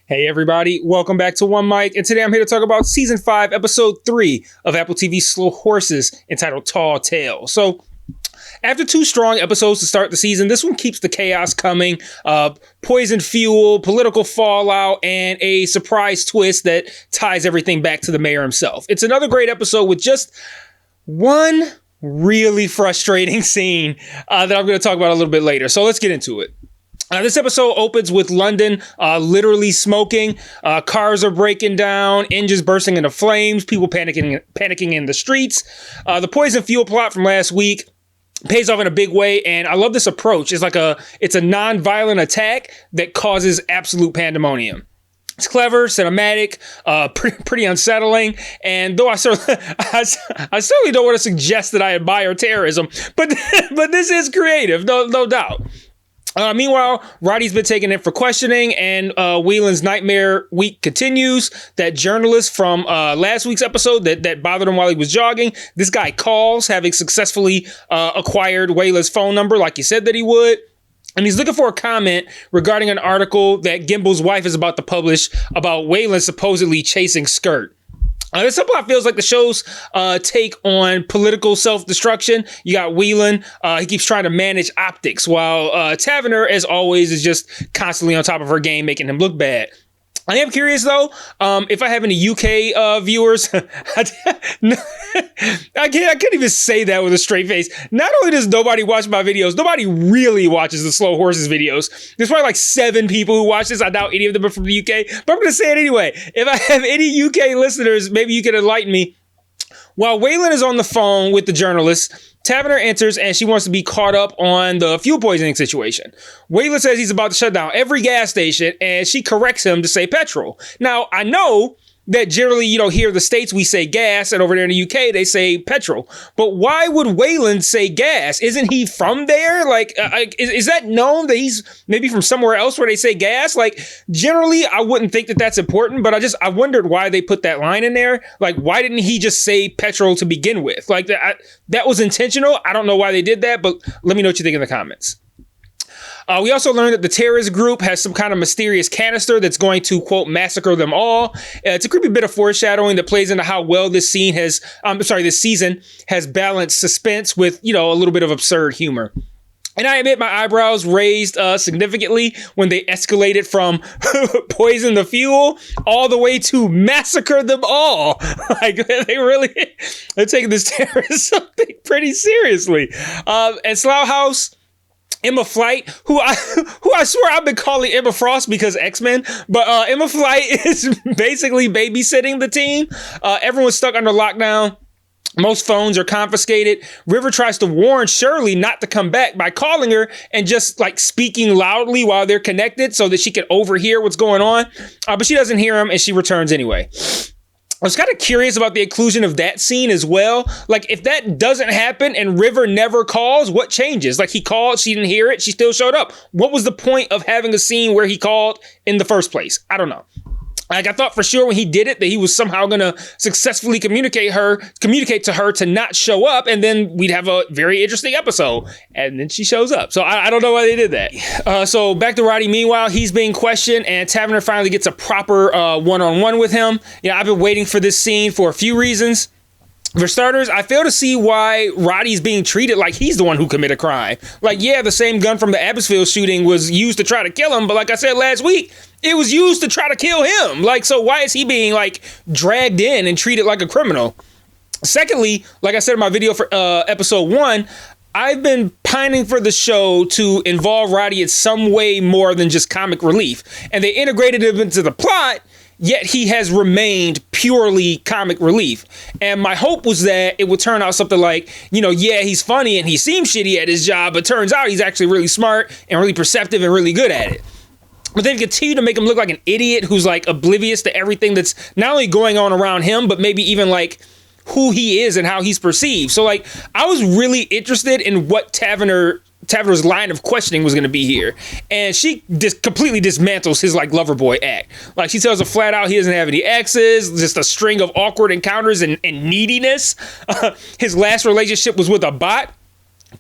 Hey everybody, welcome back to One Mic, and today I'm here to talk about Season 5, Episode 3 of Apple TV's Slow Horses, entitled Tall Tale. So, after two strong episodes to start the season, this one keeps the chaos coming. Poison fuel, political fallout, and a surprise twist that ties everything back to the mayor himself. It's another great episode with just one really frustrating scene that I'm going to talk about a little bit later. So let's get into it. This episode opens with London literally smoking. Cars are breaking down, engines bursting into flames, people panicking in the streets. The poison fuel plot from last week pays off in a big way, and I love this approach. It's a non-violent attack that causes absolute pandemonium. It's clever, cinematic, pretty unsettling, and though I certainly don't want to suggest that I admire terrorism, but this is creative, no doubt. Meanwhile, Roddy's been taken in for questioning, and Whelan's nightmare week continues. That journalist from last week's episode that bothered him while he was jogging, this guy calls, having successfully acquired Whelan's phone number like he said that he would. And he's looking for a comment regarding an article that Gimbel's wife is about to publish about Whelan supposedly chasing Skirt. This subplot feels like the show's take on political self-destruction. You got Whelan. He keeps trying to manage optics, while Taverner, as always, is just constantly on top of her game, making him look bad. I am curious, though, if I have any UK viewers. I can't even say that with a straight face. Not only does nobody watch my videos, nobody really watches the Slow Horses videos. There's probably like 7 people who watch this. I doubt any of them are from the UK, but I'm going to say it anyway. If I have any UK listeners, maybe you can enlighten me. While Whelan is on the phone with the journalist, Taverner enters and she wants to be caught up on the fuel poisoning situation. Whelan says he's about to shut down every gas station, and she corrects him to say petrol. Now, I know that generally, here in the States, we say gas, and over there in the UK, they say petrol. But why would Whelan say gas? Isn't he from there? Is that known that he's maybe from somewhere else where they say gas? Generally, I wouldn't think that that's important, but I wondered why they put that line in there. Why didn't he just say petrol to begin with? That was intentional. I don't know why they did that, but let me know what you think in the comments. We also learned that the terrorist group has some kind of mysterious canister that's going to, quote, massacre them all. It's a creepy bit of foreshadowing that plays into how well this season has balanced suspense with, a little bit of absurd humor. And I admit my eyebrows raised significantly when they escalated from poison the fuel all the way to massacre them all. They're taking this terrorism thing pretty seriously. And Slough House, Emma Flight, who I swear I've been calling Emma Frost because X-Men, but Emma Flight is basically babysitting the team. Everyone's stuck under lockdown. Most phones are confiscated. River tries to warn Shirley not to come back by calling her and just speaking loudly while they're connected so that she can overhear what's going on. But she doesn't hear him and she returns anyway. I was kind of curious about the inclusion of that scene as well. If that doesn't happen and River never calls, what changes? He called, she didn't hear it, she still showed up. What was the point of having a scene where he called in the first place? I don't know. I thought for sure when he did it that he was somehow going to successfully communicate to her to not show up, and then we'd have a very interesting episode. And then she shows up. So I don't know why they did that. So back to Roddy. Meanwhile, he's being questioned, and Taverner finally gets a proper one-on-one with him. I've been waiting for this scene for a few reasons. For starters, I fail to see why Roddy's being treated like he's the one who committed a crime. The same gun from the Abbottsville shooting was used to try to kill him, but like I said last week, it was used to try to kill him. So why is he being dragged in and treated like a criminal? Secondly, like I said in my video for episode 1, I've been pining for the show to involve Roddy in some way more than just comic relief, and they integrated him into the plot. Yet he has remained purely comic relief. And my hope was that it would turn out something like, he's funny and he seems shitty at his job, but turns out he's actually really smart and really perceptive and really good at it. But they continue to make him look like an idiot who's oblivious to everything that's not only going on around him, but maybe even who he is and how he's perceived. So I was really interested in what Taverner's line of questioning was going to be here, and she just completely dismantles his lover boy act. She tells him flat out he doesn't have any exes, just a string of awkward encounters and neediness. His last relationship was with a bot.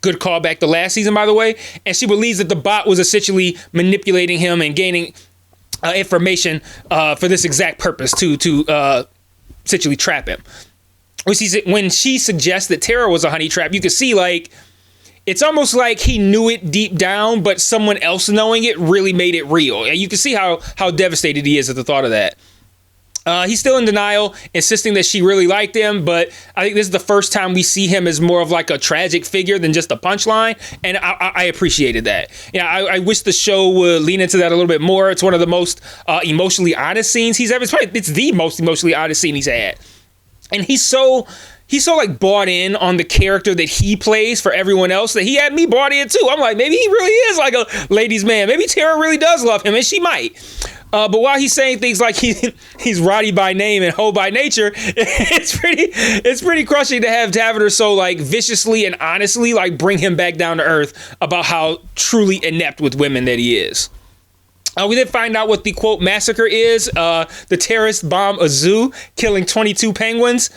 Good callback to last season, by the way. And she believes that the bot was essentially manipulating him and gaining information for this exact purpose to essentially trap him. When she suggests that Tara was a honey trap, you can see like it's almost like he knew it deep down, but someone else knowing it really made it real. And you can see how devastated he is at the thought of that. He's still in denial, insisting that she really liked him, but I think this is the first time we see him as more of like a tragic figure than just a punchline, and I appreciated that. Yeah, I wish the show would lean into that a little bit more. It's one of the most emotionally honest scenes he's ever. It's the most emotionally honest scene he's had, and he's so like bought in on the character that he plays for everyone else that he had me bought in too. I'm like, maybe he really is like a ladies' man. Maybe Tara really does love him, and she might. But while he's saying things like he's Roddy by name and hoe by nature, it's pretty crushing to have Tavener so like viciously and honestly like bring him back down to earth about how truly inept with women that he is. We then find out what the quote massacre is. The terrorists bomb a zoo, killing 22 penguins.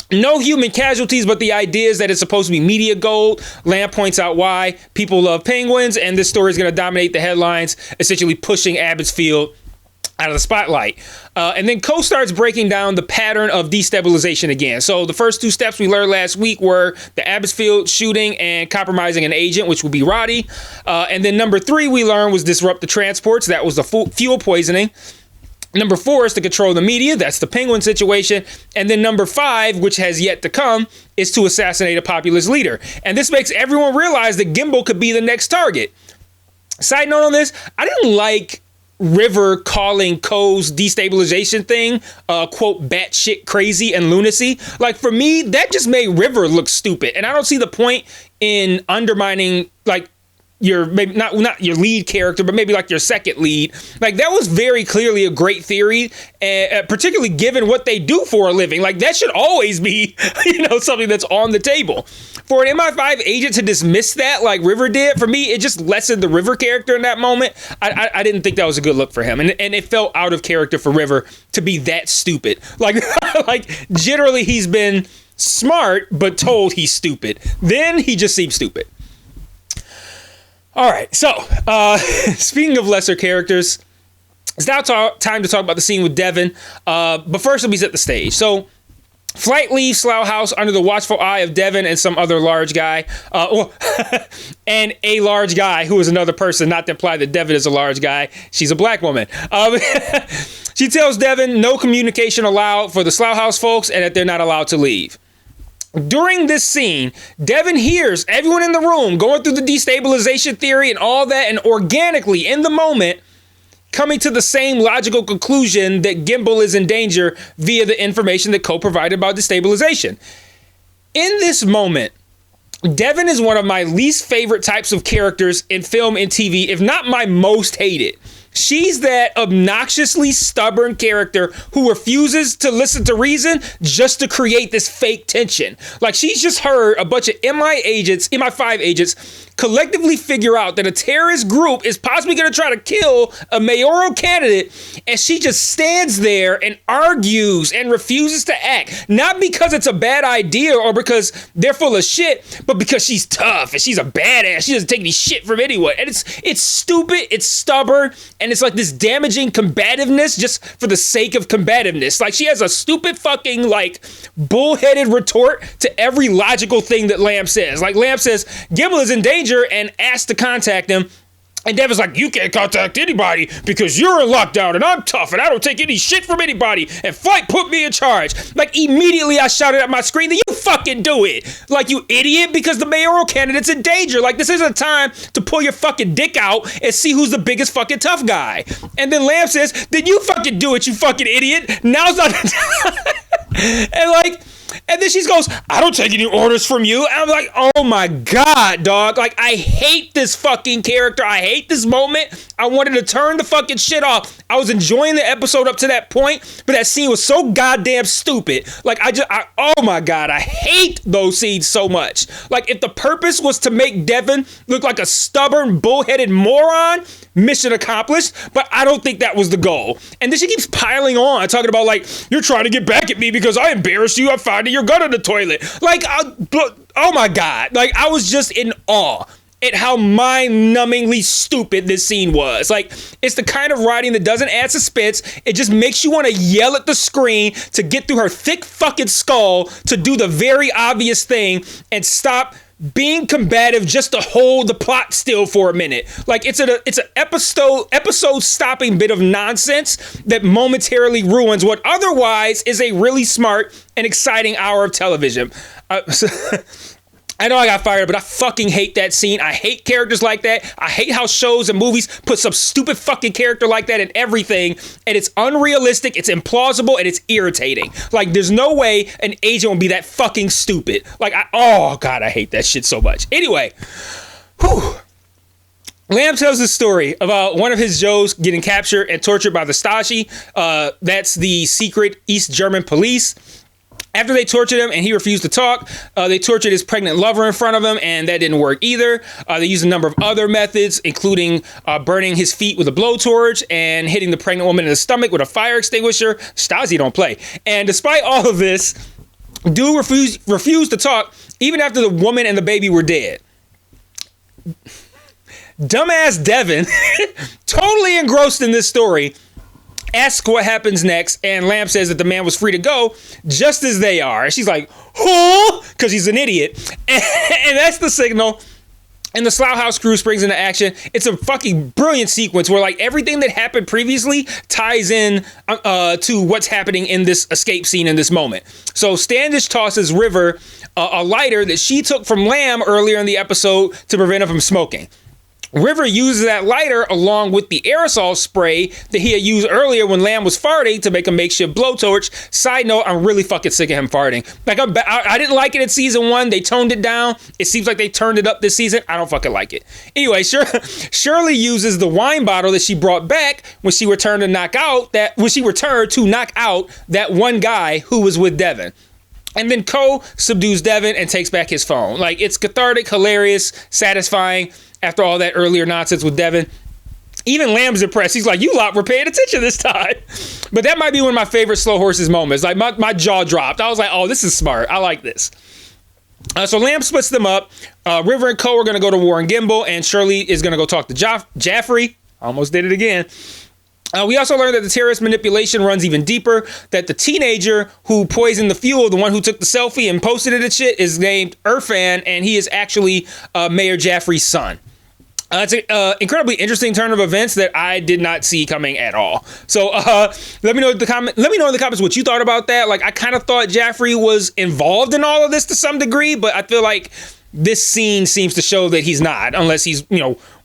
No human casualties, but the idea is that it's supposed to be media gold. Lamb points out why people love penguins, and this story is going to dominate the headlines, essentially pushing Abbotsfield out of the spotlight. And then Cole starts breaking down the pattern of destabilization again. So the first two steps we learned last week were the Abbotsfield shooting and compromising an agent, which would be Roddy. And then number 3 we learned was disrupt the transports. That was the fuel poisoning. Number 4 is to control the media. That's the penguin situation. And then number 5, which has yet to come, is to assassinate a populist leader. And this makes everyone realize that Gimbal could be the next target. Side note on this, I didn't like River calling Cole's destabilization thing, quote, batshit crazy and lunacy. Like, for me, that just made River look stupid. And I don't see the point in undermining, like, your maybe not your lead character, but maybe like your second lead. Like, that was very clearly a great theory, particularly given what they do for a living. Like, that should always be, something that's on the table. For an MI5 agent to dismiss that like River did, for me, it just lessened the River character in that moment. I didn't think that was a good look for him, and it felt out of character for River to be that stupid. Like generally he's been smart, but told he's stupid. Then he just seems stupid. All right, so speaking of lesser characters, it's now time to talk about the scene with Devin. But first, let me set the stage. So, Flight leaves Slough House under the watchful eye of Devin and some other large guy. And a large guy who is another person, not to imply that Devin is a large guy. She's a black woman. She tells Devin no communication allowed for the Slough House folks and that they're not allowed to leave. During this scene, Devin hears everyone in the room going through the destabilization theory and all that, and organically, in the moment, coming to the same logical conclusion that Gimbal is in danger via the information that Cole provided about destabilization. In this moment, Devin is one of my least favorite types of characters in film and TV, if not my most hated. She's that obnoxiously stubborn character who refuses to listen to reason just to create this fake tension. Like, she's just heard a bunch of MI5 agents collectively figure out that a terrorist group is possibly going to try to kill a mayoral candidate, and she just stands there and argues and refuses to act. Not because it's a bad idea or because they're full of shit, but because she's tough and she's a badass. She doesn't take any shit from anyone. And it's stupid, it's stubborn, and it's like this damaging combativeness just for the sake of combativeness. Like, she has a stupid fucking, like, bullheaded retort to every logical thing that Lamb says. Like, Lamb says, Gimbal is in danger and asks to contact him. And Devin's like, you can't contact anybody because you're in lockdown and I'm tough and I don't take any shit from anybody. And Flight put me in charge. Like, immediately I shouted at my screen that you fucking do it. Like, you idiot, because the mayoral candidate's in danger. Like, this isn't a time to pull your fucking dick out and see who's the biggest fucking tough guy. And then Lamb says, then you fucking do it, you fucking idiot. Now's not the time. And then she goes, I don't take any orders from you. And I'm like, oh my God, dog. Like, I hate this fucking character. I hate this moment. I wanted to turn the fucking shit off. I was enjoying the episode up to that point, but that scene was so goddamn stupid. Like, oh my God, I hate those scenes so much. Like, if the purpose was to make Devin look like a stubborn, bullheaded moron, mission accomplished, but I don't think that was the goal. And then she keeps piling on, talking about, like, you're trying to get back at me because I embarrassed you. I'm finding your gun in the toilet. Like, oh my God. Like, I was just in awe at how mind-numbingly stupid this scene was. Like, it's the kind of writing that doesn't add suspense. It just makes you want to yell at the screen to get through her thick fucking skull to do the very obvious thing and stop being combative just to hold the plot still for a minute. Like, it's an episode stopping bit of nonsense that momentarily ruins what otherwise is a really smart and exciting hour of television. I know I got fired, but I fucking hate that scene. I hate characters like that. I hate how shows and movies put some stupid fucking character like that in everything. And it's unrealistic, it's implausible, and it's irritating. Like, there's no way an agent would be that fucking stupid. Like, oh God, I hate that shit so much. Anyway, Lamb tells this story about one of his Joes getting captured and tortured by the Stasi. That's the secret East German police. After they tortured him and he refused to talk, they tortured his pregnant lover in front of him, and that didn't work either. They used a number of other methods, including burning his feet with a blowtorch and hitting the pregnant woman in the stomach with a fire extinguisher. Stasi don't play. And despite all of this, dude refused to talk even after the woman and the baby were dead. Dumbass Devin, totally engrossed in this story, asks what happens next, and Lamb says that the man was free to go just as they are. And she's like, huh? Because he's an idiot. And that's the signal. And the Slough House crew springs into action. It's a fucking brilliant sequence where, like, everything that happened previously ties in to what's happening in this escape scene in this moment. So Standish tosses River a lighter that she took from Lamb earlier in the episode to prevent him from smoking. River uses that lighter along with the aerosol spray that he had used earlier when Lamb was farting to make a makeshift blowtorch. Side note, I'm really fucking sick of him farting. Like, I didn't like it in season 1. They toned it down. It seems like they turned it up this season. I don't fucking like it. Anyway, Shirley uses the wine bottle that she brought back when she returned to knock out that one guy who was with Devin. And then Ko subdues Devin and takes back his phone. Like, it's cathartic, hilarious, satisfying after all that earlier nonsense with Devin. Even Lamb's impressed. He's like, you lot were paying attention this time. But that might be one of my favorite Slow Horses moments. Like, my jaw dropped. I was like, oh, this is smart. I like this. So Lamb splits them up. River and Ko are going to go to Warren Gimbel, and Shirley is going to go talk to Jaffrey. Almost did it again. We also learned that the terrorist manipulation runs even deeper, that the teenager who poisoned the fuel, the one who took the selfie and posted it and shit, is named Irfan, and he is actually Mayor Jaffrey's son. It's an incredibly interesting turn of events that I did not see coming at all. So let me know in the comments what you thought about that. Like, I kind of thought Jaffrey was involved in all of this to some degree, but I feel like this scene seems to show that he's not, unless he's,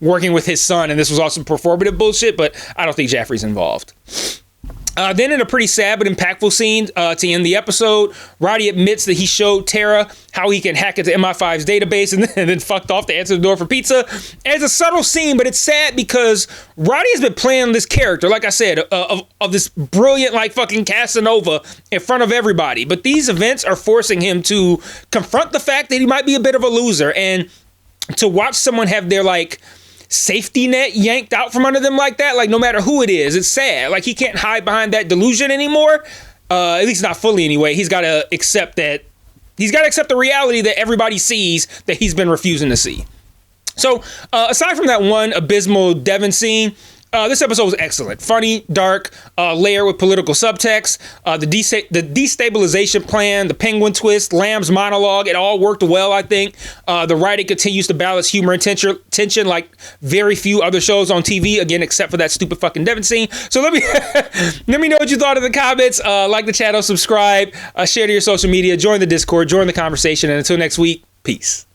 working with his son, and this was also performative bullshit, but I don't think Jaffrey's involved. Then in a pretty sad but impactful scene to end the episode, Roddy admits that he showed Tara how he can hack into MI5's database and then fucked off to answer the door for pizza. And it's a subtle scene, but it's sad because Roddy has been playing this character, like I said, of this brilliant, like, fucking Casanova in front of everybody. But these events are forcing him to confront the fact that he might be a bit of a loser, and to watch someone have their, like, safety net yanked out from under them like that, like, no matter who it is, it's sad. Like, he can't hide behind that delusion anymore, at least not fully anyway. He's got to accept the reality that everybody sees that he's been refusing to see. So aside from that one abysmal Devin scene, this episode was excellent. Funny, dark, layered with political subtext, the destabilization plan, the penguin twist, Lamb's monologue, it all worked well, I think. The writing continues to balance humor and tension like very few other shows on TV, again, except for that stupid fucking Devin scene. So let me know what you thought in the comments. Like the channel, subscribe, share to your social media, join the Discord, join the conversation, and until next week, peace.